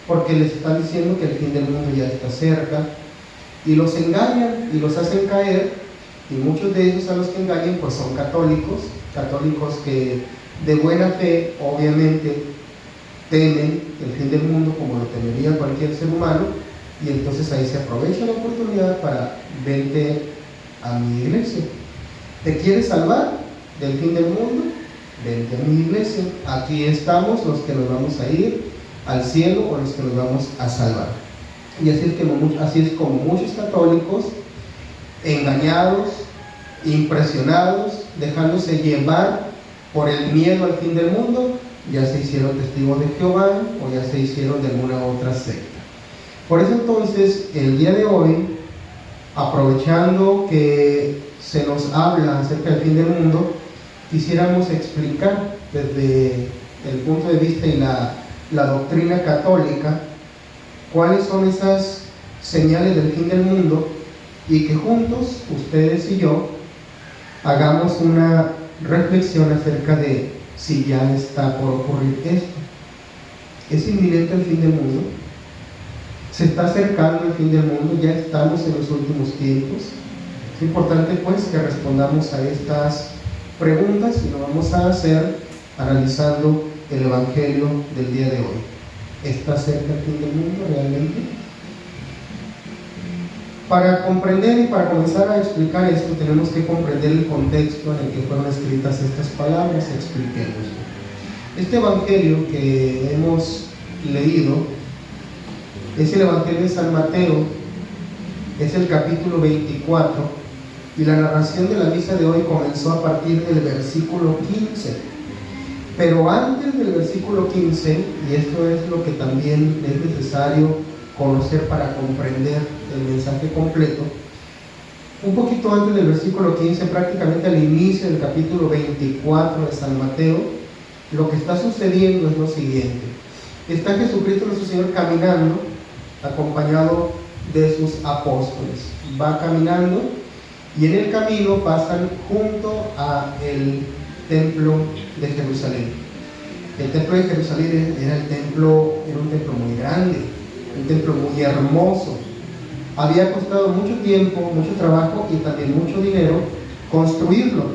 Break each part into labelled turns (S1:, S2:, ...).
S1: porque les están diciendo que el fin del mundo ya está cerca, y los engañan y los hacen caer, y muchos de ellos a los que engañan pues son católicos que de buena fe obviamente temen el fin del mundo como lo temería cualquier ser humano, y entonces ahí se aprovecha la oportunidad para: vente a mi iglesia. ¿Te quieres salvar del fin del mundo? Vente a mi iglesia. Aquí estamos los que nos vamos a ir al cielo o los que nos vamos a salvar. Y así es como muchos católicos, engañados, impresionados, dejándose llevar por el miedo al fin del mundo, ya se hicieron testigos de Jehová o ya se hicieron de alguna otra secta. Por eso entonces, el día de hoy, aprovechando que se nos habla acerca del fin del mundo, quisiéramos explicar desde el punto de vista y la doctrina católica cuáles son esas señales del fin del mundo, y que juntos, ustedes y yo, hagamos una reflexión acerca de si ya está por ocurrir esto. ¿Es inminente el fin del mundo? ¿Se está acercando el fin del mundo? ¿Ya estamos en los últimos tiempos? Es importante pues que respondamos a estas preguntas, y lo vamos a hacer analizando el Evangelio del día de hoy. ¿Está cerca el fin del mundo realmente? Para comprender y para comenzar a explicar esto, tenemos que comprender el contexto en el que fueron escritas estas palabras. Expliquemos. Este Evangelio que hemos leído es el Evangelio de San Mateo, es el capítulo 24, y la narración de la misa de hoy comenzó a partir del versículo 15. Pero antes del versículo 15, y esto es lo que también es necesario conocer para comprender el mensaje completo, un poquito antes del versículo 15, prácticamente al inicio del capítulo 24 de San Mateo, lo que está sucediendo es lo siguiente. Está Jesucristo nuestro Señor caminando, acompañado de sus apóstoles. Va caminando, y en el camino pasan junto a el templo de Jerusalén. El templo de Jerusalén era un templo muy grande, un templo muy hermoso. Había costado mucho tiempo, mucho trabajo y también mucho dinero construirlo,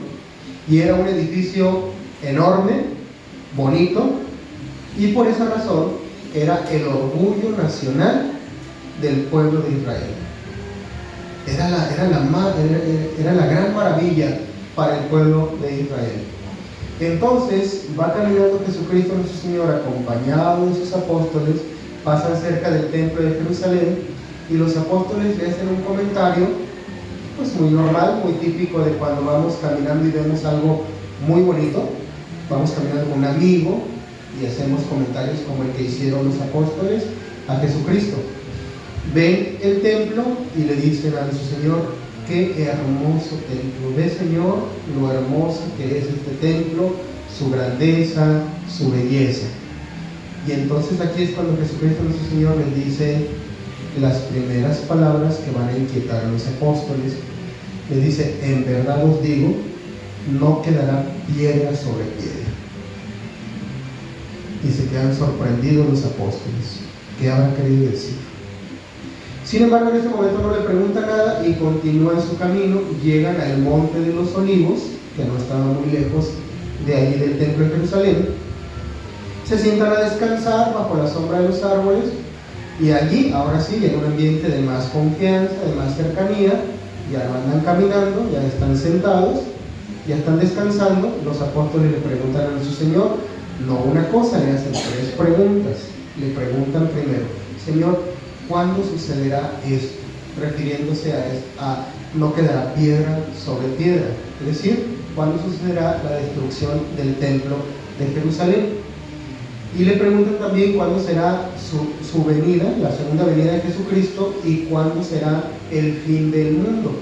S1: y era un edificio enorme, bonito, y por esa razón era el orgullo nacional del pueblo de Israel. Era la gran maravilla para el pueblo de Israel. Entonces va caminando Jesucristo nuestro Señor, acompañado de sus apóstoles, pasan cerca del templo de Jerusalén, y los apóstoles le hacen un comentario pues muy normal, muy típico de cuando vamos caminando y vemos algo muy bonito. Vamos caminando con un amigo y hacemos comentarios como el que hicieron los apóstoles a Jesucristo. Ven el templo y le dicen a nuestro Señor: qué hermoso templo. Ve, Señor, lo hermoso que es este templo, su grandeza, su belleza. Y entonces aquí es cuando Jesucristo nuestro Señor les dice las primeras palabras que van a inquietar a los apóstoles. Les dice: en verdad os digo, no quedará piedra sobre piedra. Y se quedan sorprendidos los apóstoles. ¿Qué habrá querido decir? Sin embargo, en este momento no le pregunta nada y continúan su camino. Llegan al monte de los olivos, que no estaba muy lejos de ahí del templo de Jerusalén. Se sientan a descansar bajo la sombra de los árboles, y allí, ahora sí, en un ambiente de más confianza, de más cercanía, ya no andan caminando, ya están sentados, ya están descansando. Los apóstoles le preguntan a nuestro Señor, no una cosa, le hacen 3 preguntas. Le preguntan primero: Señor, ¿cuándo sucederá esto? Refiriéndose a no quedará piedra sobre piedra, es decir, ¿cuándo sucederá la destrucción del templo de Jerusalén? Y le preguntan también cuándo será su venida, la segunda venida de Jesucristo, y cuándo será el fin del mundo.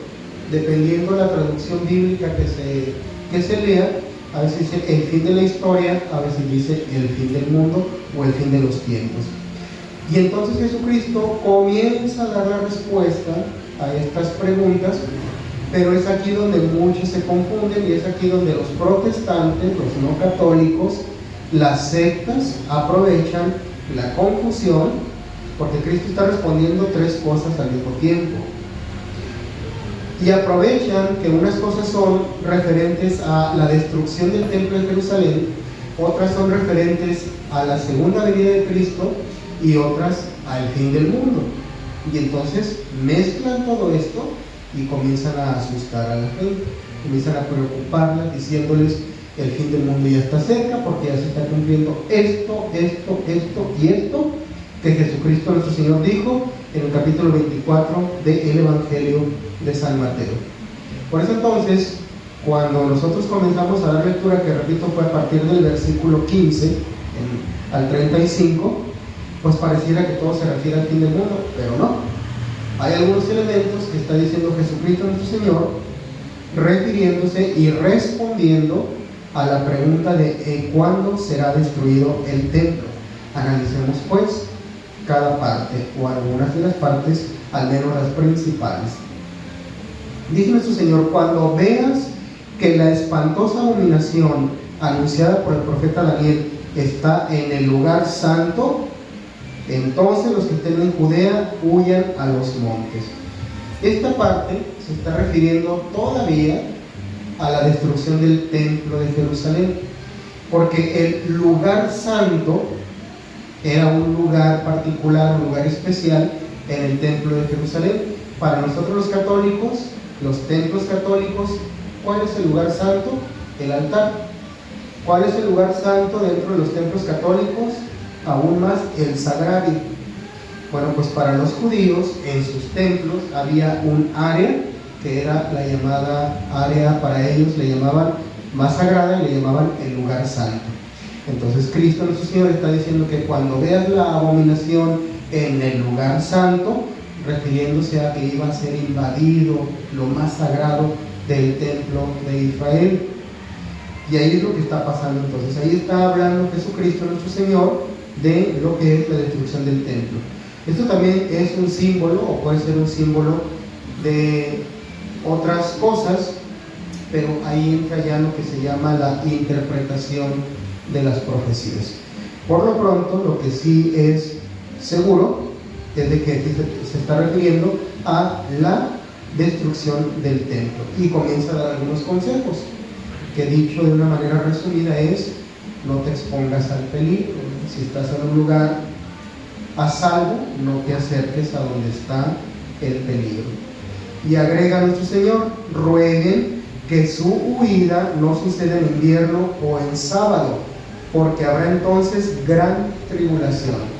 S1: Dependiendo de la traducción bíblica que se lea, a veces dice el fin de la historia, a veces dice el fin del mundo o el fin de los tiempos. Y entonces Jesucristo comienza a dar la respuesta a estas preguntas, pero es aquí donde muchos se confunden, y es aquí donde los protestantes, los no católicos, las sectas aprovechan la confusión porque Cristo está respondiendo tres cosas al mismo tiempo. Y aprovechan que unas cosas son referentes a la destrucción del templo de Jerusalén, otras son referentes a la segunda venida de Cristo y otras al fin del mundo. Y entonces mezclan todo esto y comienzan a asustar a la gente, comienzan a preocuparla, diciéndoles: el fin del mundo ya está cerca, porque ya se está cumpliendo esto y esto que Jesucristo nuestro Señor dijo en el capítulo 24 del Evangelio de San Mateo. Por eso entonces, cuando nosotros comenzamos a dar lectura, que repito fue a partir del versículo 15 al 35, pues pareciera que todo se refiere al fin del mundo, pero no. Hay algunos elementos que está diciendo Jesucristo nuestro Señor, refiriéndose y respondiendo a la pregunta de ¿cuándo será destruido el templo? Analicemos pues cada parte, o algunas de las partes, al menos las principales. Dice nuestro Señor: cuando veas que la espantosa abominación anunciada por el profeta Daniel está en el lugar santo, entonces los que estén en Judea huyan a los montes. Esta parte se está refiriendo todavía a la destrucción del templo de Jerusalén, porque el lugar santo era un lugar particular, un lugar especial en el templo de Jerusalén. Para nosotros los católicos, los templos católicos, ¿cuál es el lugar santo? El altar. ¿Cuál es el lugar santo dentro de los templos católicos? Aún más, el sagrario. Bueno, pues para los judíos, en sus templos había un área que era la llamada área, para ellos le llamaban más sagrada, y le llamaban el lugar santo. Entonces Cristo nuestro Señor está diciendo que cuando veas la abominación en el lugar santo, refiriéndose a que iba a ser invadido lo más sagrado del templo de Israel. Y ahí es lo que está pasando. Entonces ahí está hablando Jesucristo nuestro Señor de lo que es la destrucción del templo. Esto también es un símbolo, o puede ser un símbolo de otras cosas, pero ahí entra ya lo que se llama la interpretación de las profecías. Por lo pronto, lo que sí es seguro es de que se está refiriendo a la destrucción del templo, y comienza a dar algunos consejos que, dicho de una manera resumida, es: no te expongas al peligro. Si estás en un lugar a salvo, no te acerques a donde está el peligro. Y agrega nuestro Señor: rueguen que su huida no suceda en invierno o en sábado, porque habrá entonces gran tribulación.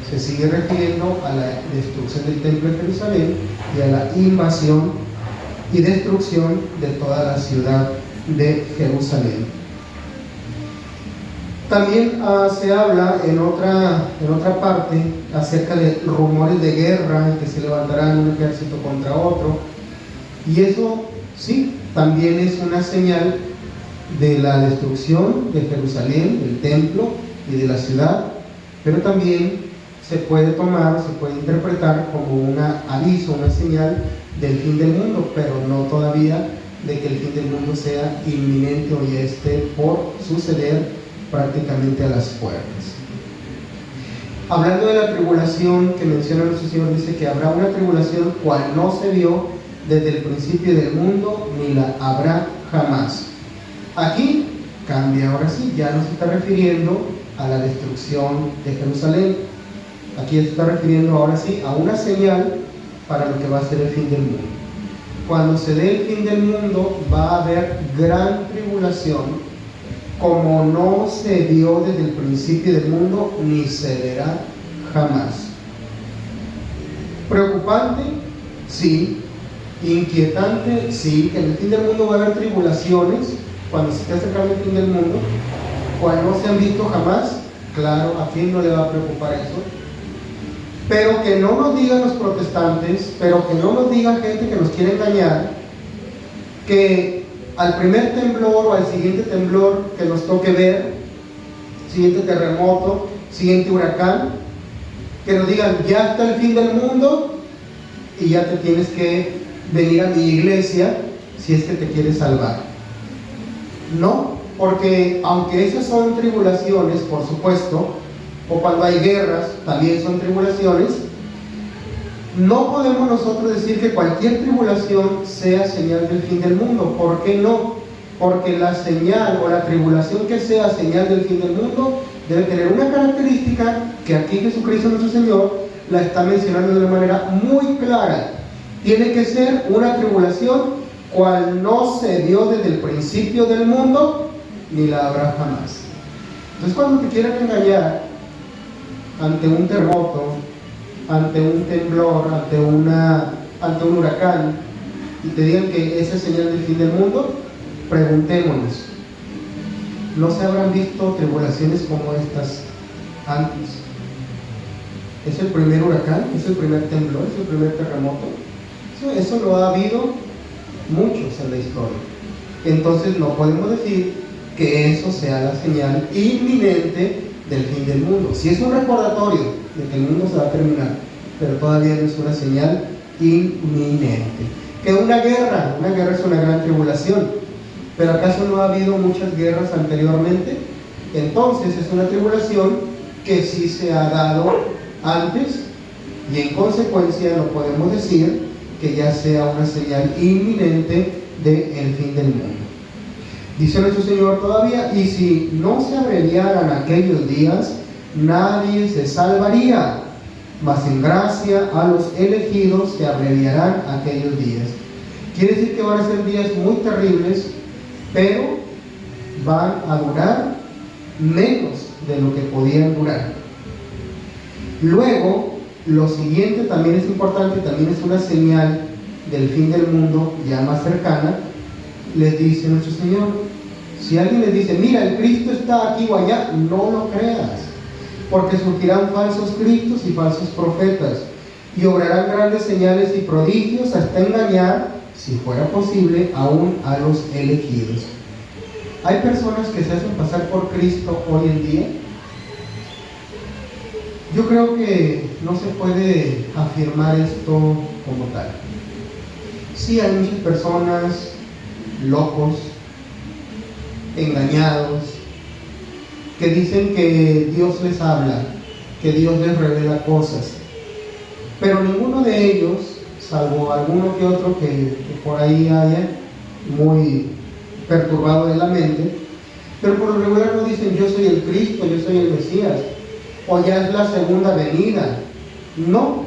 S1: Se sigue refiriendo a la destrucción del templo de Jerusalén y a la invasión y destrucción de toda la ciudad de Jerusalén. También se habla en otra parte acerca de rumores de guerra, que se levantarán un ejército contra otro, y eso sí, también es una señal de la destrucción de Jerusalén, del templo y de la ciudad, pero también se puede tomar, se puede interpretar como un aviso, una señal del fin del mundo, pero no todavía de que el fin del mundo sea inminente o ya esté por suceder prácticamente a las puertas. Hablando de la tribulación que menciona nuestro Señor, dice que habrá una tribulación cual no se vio desde el principio del mundo, ni la habrá jamás. Aquí cambia, ahora sí, ya no se está refiriendo a la destrucción de Jerusalén. Aquí se está refiriendo ahora sí a una señal para lo que va a ser el fin del mundo. Cuando se dé el fin del mundo, va a haber gran tribulación, como no se dio desde el principio del mundo, ni se verá jamás. Preocupante, sí. Inquietante, sí. Que en el fin del mundo va a haber tribulaciones, cuando se esté acercando el fin del mundo, cual no se han visto jamás. Claro, ¿a quién no le va a preocupar eso? Pero que no nos digan los protestantes, pero que no nos diga gente que nos quiere engañar, que al primer temblor o al siguiente temblor que nos toque ver, siguiente terremoto, siguiente huracán, que nos digan: ya está el fin del mundo y ya te tienes que venir a mi iglesia si es que te quieres salvar. No, porque aunque esas son tribulaciones, por supuesto, o cuando hay guerras, también son tribulaciones. No podemos nosotros decir que cualquier tribulación sea señal del fin del mundo. ¿Por qué no? Porque la señal o la tribulación que sea señal del fin del mundo debe tener una característica que aquí Jesucristo nuestro Señor la está mencionando de una manera muy clara. Tiene que ser una tribulación cual no se dio desde el principio del mundo, ni la habrá jamás. Entonces, cuando te quieran engañar ante un terremoto, ante un temblor, ante un huracán, y te digan que esa es señal del fin del mundo, preguntémonos, ¿no se habrán visto tribulaciones como estas antes? ¿Es el primer huracán? ¿Es el primer temblor? ¿Es el primer terremoto? Eso lo ha habido muchos en la historia. Entonces no podemos decir que eso sea la señal inminente del fin del mundo. Si es un recordatorio de que el mundo se va a terminar, pero todavía no es una señal inminente. Que una guerra es una gran tribulación, pero ¿acaso no ha habido muchas guerras anteriormente? Entonces es una tribulación que sí se ha dado antes, y en consecuencia no podemos decir que ya sea una señal inminente del fin del mundo. Dice nuestro Señor todavía: y si no se abreviaran aquellos días, nadie se salvaría, mas en gracia a los elegidos se abreviarán aquellos días. Quiere decir que van a ser días muy terribles, pero van a durar menos de lo que podían durar. Luego, lo siguiente también es importante, también es una señal del fin del mundo ya más cercana. Les dice nuestro Señor, si alguien les dice: mira, el Cristo está aquí o allá, no lo creas, porque surgirán falsos cristos y falsos profetas, y obrarán grandes señales y prodigios hasta engañar, si fuera posible, aún a los elegidos. Hay personas que se hacen pasar por Cristo hoy en día. Yo creo que no se puede afirmar esto como tal. Sí, hay muchas personas locos, engañados, que dicen que Dios les habla, que Dios les revela cosas, pero ninguno de ellos, salvo alguno que otro que por ahí haya muy perturbado de la mente, pero por lo regular no dicen: yo soy el Cristo, yo soy el Mesías, o ya es la segunda venida. No.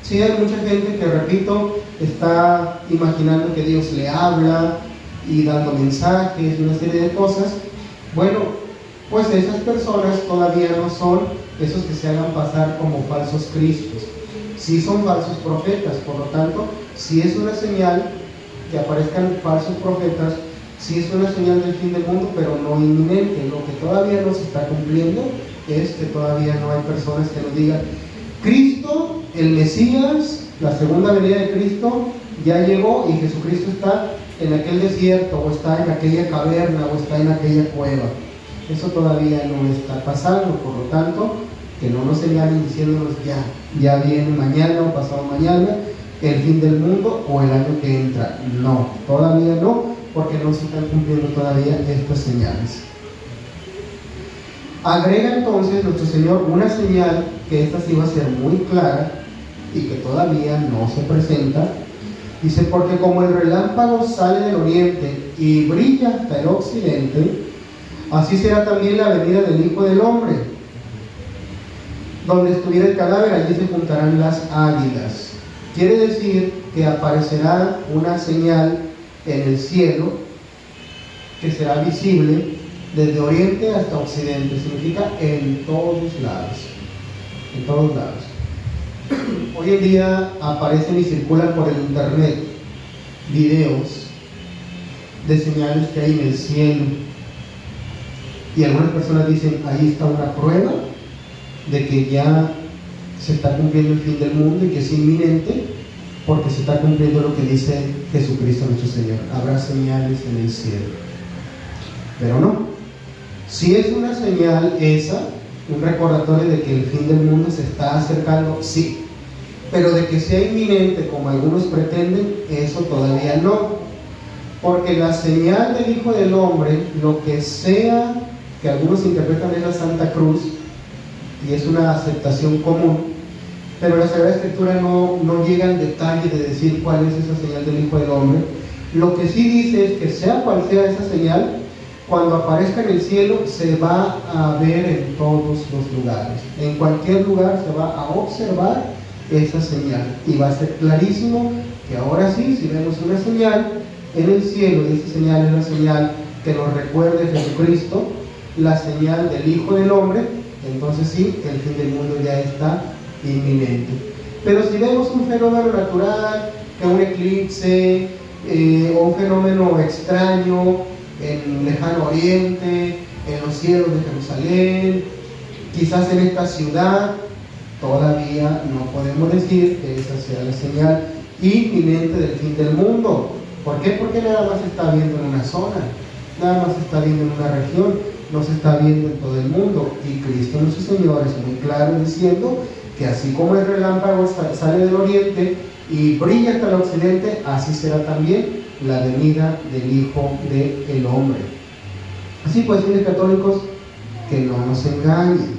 S1: Sí, hay mucha gente que, repito, está imaginando que Dios le habla y dando mensajes y una serie de cosas. Bueno, pues esas personas todavía no son esos que se hagan pasar como falsos cristos. Sí son falsos profetas, por lo tanto, sí es una señal que aparezcan falsos profetas, sí es una señal del fin del mundo, pero no inminente. Lo que todavía no se está cumpliendo es que todavía no hay personas que nos digan: Cristo, el Mesías, la segunda venida de Cristo ya llegó y Jesucristo está en aquel desierto, o está en aquella caverna, o está en aquella cueva. Eso todavía no está pasando, por lo tanto, que no nos señalen diciéndonos: ya viene mañana o pasado mañana el fin del mundo o el año que entra. No, todavía no, porque no se están cumpliendo todavía estas señales. Agrega entonces nuestro Señor una señal, que esta sí va a ser muy clara y que todavía no se presenta. Dice: porque como el relámpago sale del oriente y brilla hasta el occidente, así será también la venida del Hijo del Hombre. Donde estuviera el cadáver, allí se juntarán las águilas. Quiere decir que aparecerá una señal en el cielo que será visible desde oriente hasta occidente. Significa en todos lados. En todos lados. Hoy en día aparecen y circulan por el internet videos de señales que hay en el cielo, y algunas personas dicen: ahí está una prueba de que ya se está cumpliendo el fin del mundo y que es inminente, porque se está cumpliendo lo que dice Jesucristo nuestro Señor: habrá señales en el cielo. Pero no, si es una señal esa, un recordatorio de que el fin del mundo se está acercando, sí, pero de que sea inminente como algunos pretenden, eso todavía no, porque la señal del Hijo del Hombre, lo que sea que algunos interpretan es la Santa Cruz, y es una aceptación común, pero la Sagrada Escritura no llega al detalle de decir cuál es esa señal del Hijo del Hombre. Lo que sí dice es que sea cual sea esa señal, cuando aparezca en el cielo se va a ver en todos los lugares. En cualquier lugar se va a observar esa señal y va a ser clarísimo que ahora sí, si vemos una señal en el cielo, y esa señal es la señal que nos recuerde Jesucristo, la señal del Hijo del Hombre, entonces sí, el fin del mundo ya está inminente. Pero si vemos un fenómeno natural, que un eclipse o un fenómeno extraño en lejano oriente, en los cielos de Jerusalén, quizás en esta ciudad, todavía no podemos decir que esa sea la señal inminente del fin del mundo. ¿Por qué? Porque nada más se está viendo en una zona, nada más se está viendo en una región, no se está viendo en todo el mundo. Y Cristo nuestro Señor es muy claro diciendo que así como el relámpago sale del oriente y brilla hasta el occidente, así será también la venida del Hijo del Hombre. Así pues, fieles católicos, que no nos engañen,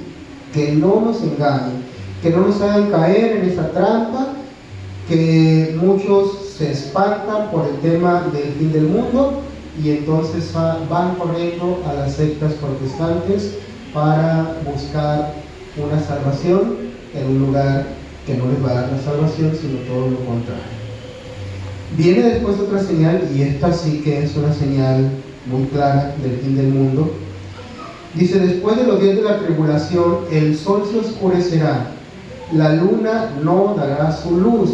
S1: que no nos engañen, que no nos hagan caer en esa trampa, que muchos se espantan por el tema del fin del mundo y entonces van corriendo a las sectas protestantes para buscar una salvación en un lugar que no les va a dar la salvación, sino todo lo contrario. Viene después otra señal, y esta sí que es una señal muy clara del fin del mundo. Dice: después de los días de la tribulación, el sol se oscurecerá, la luna no dará su luz,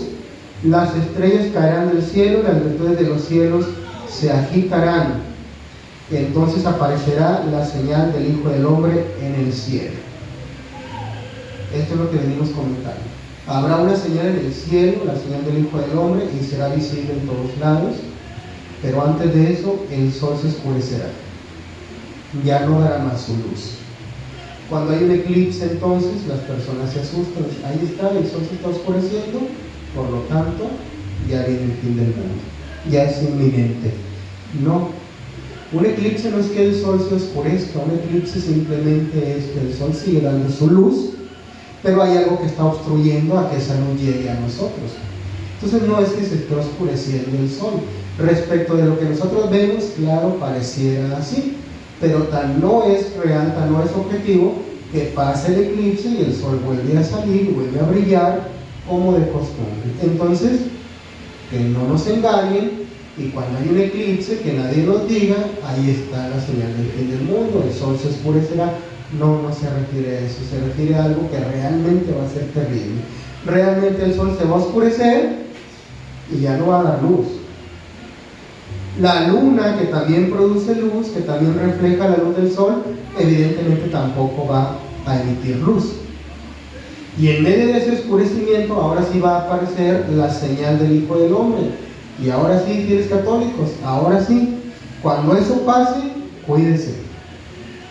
S1: las estrellas caerán del cielo, las virtudes de los cielos se agitarán. Entonces aparecerá la señal del Hijo del Hombre en el cielo. Esto es lo que venimos comentando. Habrá una señal en el cielo, la señal del Hijo del Hombre, y será visible en todos lados, pero antes de eso el sol se oscurecerá, ya no dará más su luz. Cuando hay un eclipse, entonces las personas se asustan, ahí está, el sol se está oscureciendo, por lo tanto ya viene el fin del mundo, ya es inminente. No, un eclipse no es que el sol se oscurezca, un eclipse simplemente es que el sol sigue dando su luz, pero hay algo que está obstruyendo a que esa luz llegue a nosotros. Entonces no es que se esté oscureciendo el sol. Respecto de lo que nosotros vemos, claro, pareciera así, pero tan no es real, tan no es objetivo, que pase el eclipse y el sol vuelve a salir, vuelve a brillar como de costumbre. Entonces, que no nos engañen, y cuando hay un eclipse, que nadie nos diga, ahí está la señal del fin del mundo, el sol se oscurecerá. No, no se refiere a eso, se refiere a algo que realmente va a ser terrible. Realmente el sol se va a oscurecer y ya no va a dar luz. La luna, que también produce luz, que también refleja la luz del sol, evidentemente tampoco va a emitir luz. Y en medio de ese oscurecimiento, ahora sí va a aparecer la señal del Hijo del Hombre. Y ahora sí, fieles católicos, ahora sí, cuando eso pase, cuídense.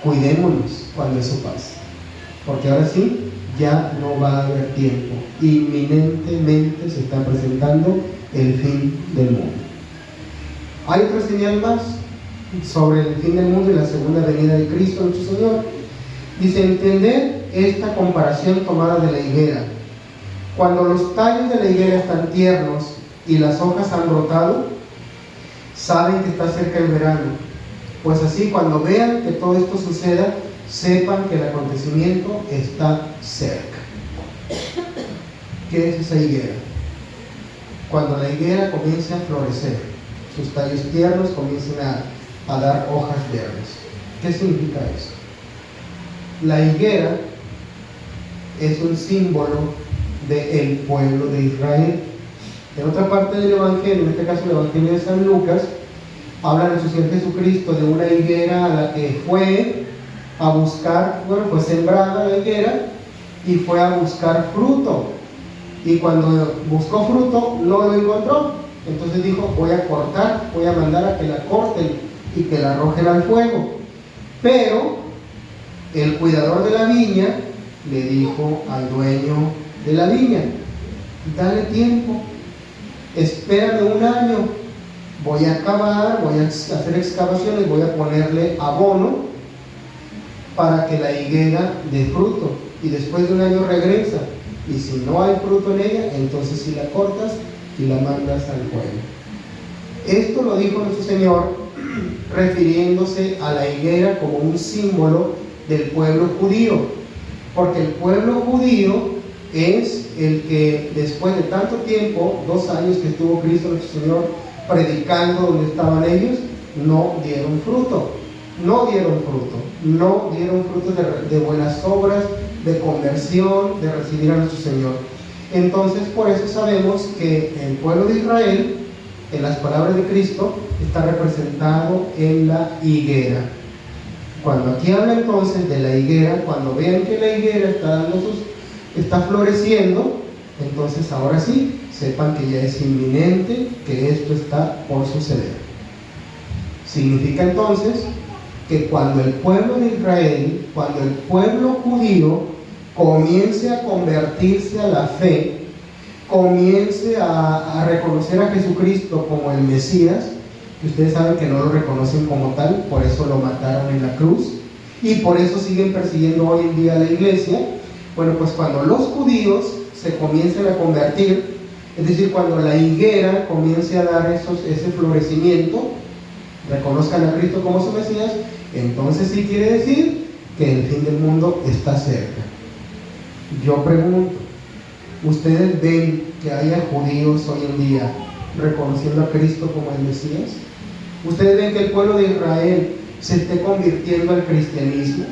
S1: Cuidémonos cuando eso pase, porque ahora sí ya no va a haber tiempo, inminentemente se está presentando el fin del mundo. Hay otra señal más sobre el fin del mundo y la segunda venida de Cristo nuestro Señor. Dice: entender esta comparación tomada de la higuera. Cuando los tallos de la higuera están tiernos y las hojas han brotado, saben que está cerca el verano. Pues así, cuando vean que todo esto suceda, sepan que el acontecimiento está cerca. ¿Qué es esa higuera? Cuando la higuera comience a florecer, sus tallos tiernos comiencen a dar hojas verdes. ¿Qué significa eso? La higuera es un símbolo del pueblo de Israel. En otra parte del Evangelio, en este caso el Evangelio de San Lucas, habla nuestro Señor Jesucristo de una higuera a la que fue a buscar, fue sembrada la higuera y fue a buscar fruto. Y cuando buscó fruto, no lo encontró. Entonces dijo: voy a cortar, voy a mandar a que la corten y que la arrojen al fuego. Pero el cuidador de la viña le dijo al dueño de la viña: dale tiempo, espérame un año. Voy a cavar, voy a hacer excavaciones, voy a ponerle abono para que la higuera dé fruto. y después de un año regresa, y si no hay fruto en ella, entonces sí la cortas y la mandas al fuego. Esto lo dijo nuestro Señor refiriéndose a la higuera como un símbolo del pueblo judío, porque el pueblo judío es el que después de tanto tiempo, 2 años que estuvo Cristo nuestro Señor predicando donde estaban ellos, no dieron fruto de buenas obras, de conversión, de recibir a nuestro Señor. Entonces, por eso sabemos que el pueblo de Israel, en las palabras de Cristo, está representado en la higuera. Cuando aquí habla entonces de la higuera, cuando vean que la higuera está floreciendo, entonces ahora sí, sepan que ya es inminente, que esto está por suceder. Significa entonces que cuando el pueblo de Israel, cuando el pueblo judío comience a convertirse a la fe, comience a reconocer a Jesucristo como el Mesías, que ustedes saben que no lo reconocen como tal, por eso lo mataron en la cruz, y por eso siguen persiguiendo hoy en día a la iglesia. Bueno, pues cuando los judíos se comiencen a convertir, es decir, cuando la higuera comience a dar ese florecimiento, reconozcan a Cristo como su Mesías, entonces sí quiere decir que el fin del mundo está cerca. Yo pregunto, ¿ustedes ven que haya judíos hoy en día reconociendo a Cristo como el Mesías? ¿Ustedes ven que el pueblo de Israel se esté convirtiendo al cristianismo?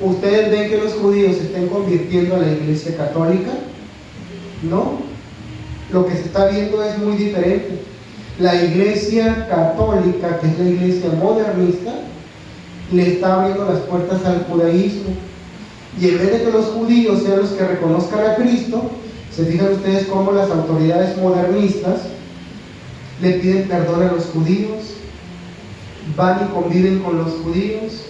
S1: ¿Ustedes ven que los judíos se estén convirtiendo a la iglesia católica? No, lo que se está viendo es muy diferente. La iglesia católica, que es la iglesia modernista, le está abriendo las puertas al judaísmo, y en vez de que los judíos sean los que reconozcan a Cristo, se fijan ustedes cómo las autoridades modernistas le piden perdón a los judíos, van y conviven con los judíos,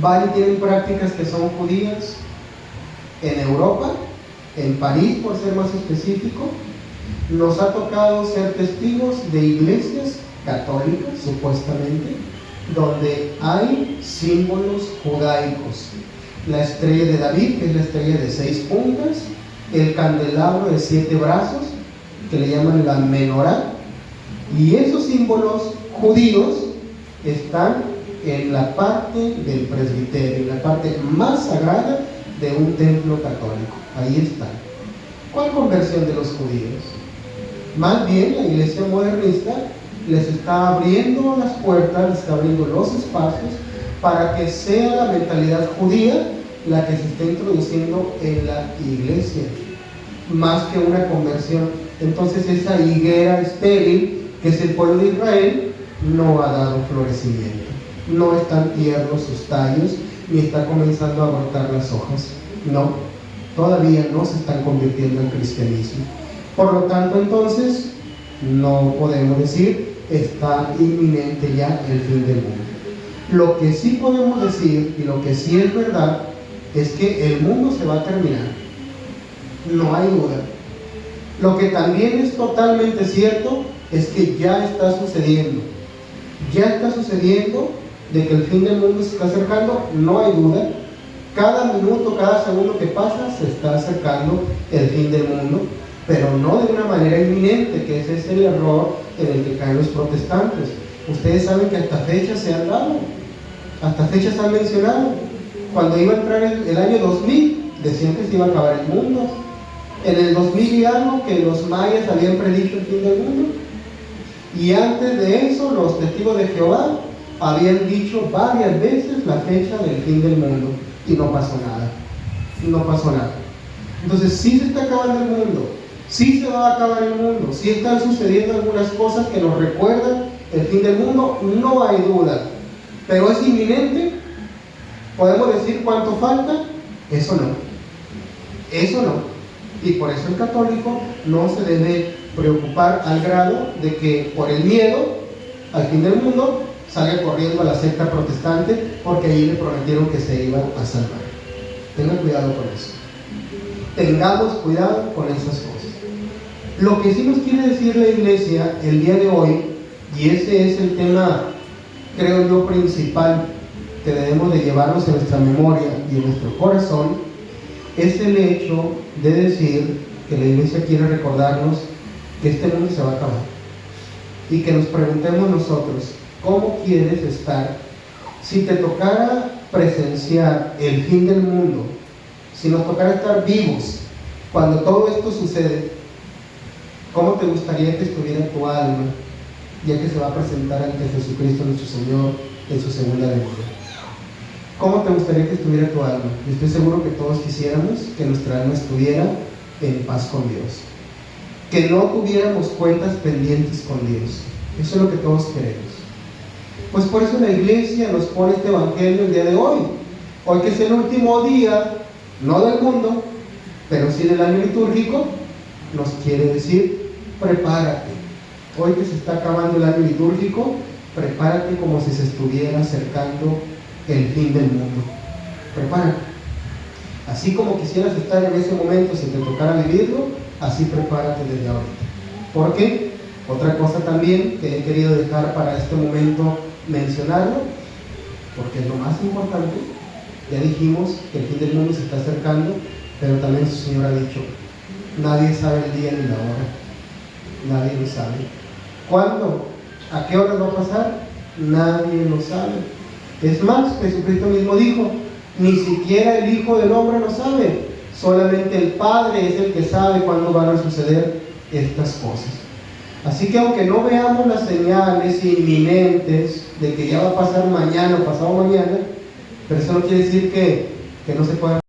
S1: van y tienen prácticas que son judías. En Europa, en París por ser más específico, nos ha tocado ser testigos de iglesias católicas, supuestamente, donde hay símbolos judaicos. La estrella de David, que es la estrella de 6 puntas, el candelabro de 7 brazos, que le llaman la menorá, y esos símbolos judíos están en la parte del presbiterio, en la parte más sagrada de un templo católico. Ahí están. ¿Cuál conversión de los judíos? Más bien la iglesia modernista les está abriendo las puertas, les está abriendo los espacios para que sea la mentalidad judía la que se esté introduciendo en la iglesia, más que una conversión. Entonces esa higuera estéril, que es el pueblo de Israel, no ha dado florecimiento, no están tiernos sus tallos, ni está comenzando a brotar las hojas. No, todavía no se están convirtiendo en cristianismo. Por lo tanto, entonces, no podemos decir está inminente ya el fin del mundo. Lo que sí podemos decir, y lo que sí es verdad, es que el mundo se va a terminar. No hay duda. Lo que también es totalmente cierto es que ya está sucediendo. Ya está sucediendo de que el fin del mundo se está acercando, no hay duda. Cada minuto, cada segundo que pasa, se está acercando el fin del mundo, pero no de una manera inminente, que ese es el error en el que caen los protestantes. Ustedes saben que hasta fechas se han dado, hasta fechas han mencionado. Cuando iba a entrar el año 2000, decían que se iba a acabar el mundo. En el 2000 y algo, que los mayas habían predicho el fin del mundo. Y antes de eso, los testigos de Jehová habían dicho varias veces la fecha del fin del mundo, y no pasó nada. No pasó nada. Entonces, sí se está acabando el mundo, sí se va a acabar el mundo, sí están sucediendo algunas cosas que nos recuerdan el fin del mundo, no hay duda. Pero es inminente. ¿Podemos decir cuánto falta? Eso no. Eso no. Y por eso el católico no se debe preocupar al grado de que por el miedo al fin del mundo salga corriendo a la secta protestante, porque ahí le prometieron que se iba a salvar. Tengan cuidado con eso. Tengamos cuidado con esas cosas. Lo que sí nos quiere decir la iglesia el día de hoy, y ese es el tema, creo yo, principal que debemos de llevarnos en nuestra memoria y en nuestro corazón, es el hecho de decir que la iglesia quiere recordarnos que este mundo se va a acabar y que nos preguntemos nosotros, ¿cómo quieres estar si te tocara presenciar el fin del mundo, si nos tocara estar vivos cuando todo esto sucede? ¿Cómo te gustaría que estuviera tu alma, ya que se va a presentar ante Jesucristo nuestro Señor en su segunda venida? ¿Cómo te gustaría que estuviera tu alma? Yo estoy seguro que todos quisiéramos que nuestra alma estuviera en paz con Dios, que no tuviéramos cuentas pendientes con Dios. Eso es lo que todos queremos. Pues por eso la iglesia nos pone este evangelio el día de hoy. Hoy, que es el último día, no del mundo, pero sí del año litúrgico, nos quiere decir: prepárate. Hoy que se está acabando el año litúrgico, prepárate como si se estuviera acercando el fin del mundo. Prepárate. Así como quisieras estar en ese momento si te tocara vivirlo, así prepárate desde ahorita. ¿Por qué? Otra cosa también que he querido dejar para este momento mencionarlo, porque es lo más importante. Ya dijimos que el fin del mundo se está acercando, pero también su Señor ha dicho: nadie sabe el día ni la hora, nadie lo sabe. ¿Cuándo? ¿A qué hora va a pasar? Nadie lo sabe. Es más, Jesucristo mismo dijo: ni siquiera el Hijo del Hombre lo sabe, solamente el Padre es el que sabe cuándo van a suceder estas cosas. Así que aunque no veamos las señales inminentes de que ya va a pasar mañana o pasado mañana, pero eso no quiere decir que no se pueda